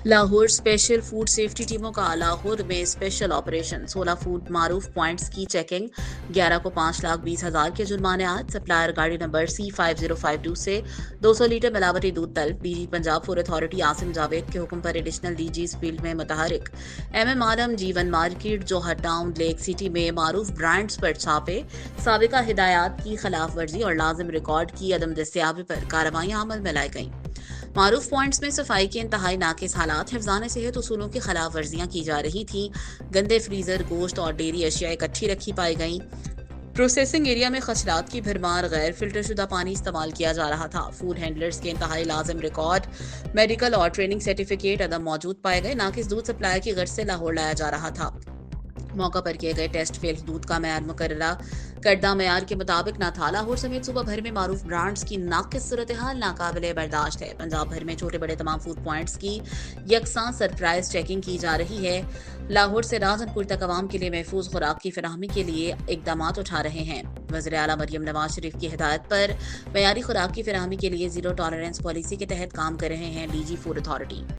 Lahore special food safety टीमों का लाहौर में स्पेशल ऑपरेशन, 16 फूड मारूफ पॉइंट्स की चेकिंग, 11 को 5,20,000 के जुर्माने आज। सप्लायर गाड़ी नंबर C5052 से 200 लीटर मिलावटी दूध तलब। DG Punjab food authority Asim Javed के हुक्म पर एडिशनल डीजीज फील्ड में मुतहरिक। MM आलम जीवन मार्केट जोहर टाउन लेक सिटी में मारूफ ब्रांड्स पर छापे, साबिका हिदायत की खिलाफ वर्जी और लाजिम रिकॉर्ड की अदम दस्तियाबी पर कार्रवाइयां अमल में लाई गईं। मारूफ पॉइंट्स में सफाई के इंतहाई नाकिस हालात, हिफ्ज़ान सेहत उसूलों की खिलाफ वर्जियां की जा रही थी। गंदे फ्रीजर, गोश्त और डेयरी अशिया इकट्ठी रखी पाई गईं। प्रोसेसिंग एरिया में खसरात की भरमार, गैर फिल्टर शुदा पानी इस्तेमाल किया जा रहा था। फूड हैंडलर्स के इंतहाई लाजिम रिकॉर्ड, मेडिकल और ट्रेनिंग सर्टिफिकेट अदम मौजूद पाए गए। नाकिस दूध सप्लाई की गर्ज से लाहौर लाया जा रहा था। मौका पर किए गए टेस्ट फेल, दूध का मैार मुकर्ररा करदा मैार के मुताबिक न था। लाहौर समेत सूबा भर में मारूफ ब्रांड्स की नाकिस सूरत हाल नाकाबिले बर्दाश्त है। पंजाब भर में छोटे बड़े तमाम फूड पॉइंट्स की यकसां सरप्राइज चेकिंग की जा रही है। लाहौर से राजनपुर तक आवाम के लिए महफूज खुराक की फराहमी के लिए इकदाम उठा रहे हैं। वज़ीर आला मरियम नवाज शरीफ की हिदायत पर मयारी खुराक की फराहमी के लिए जीरो टॉलरेंस पॉलिसी के तहत काम कर रहे हैं डीजी फूड अथॉरिटी।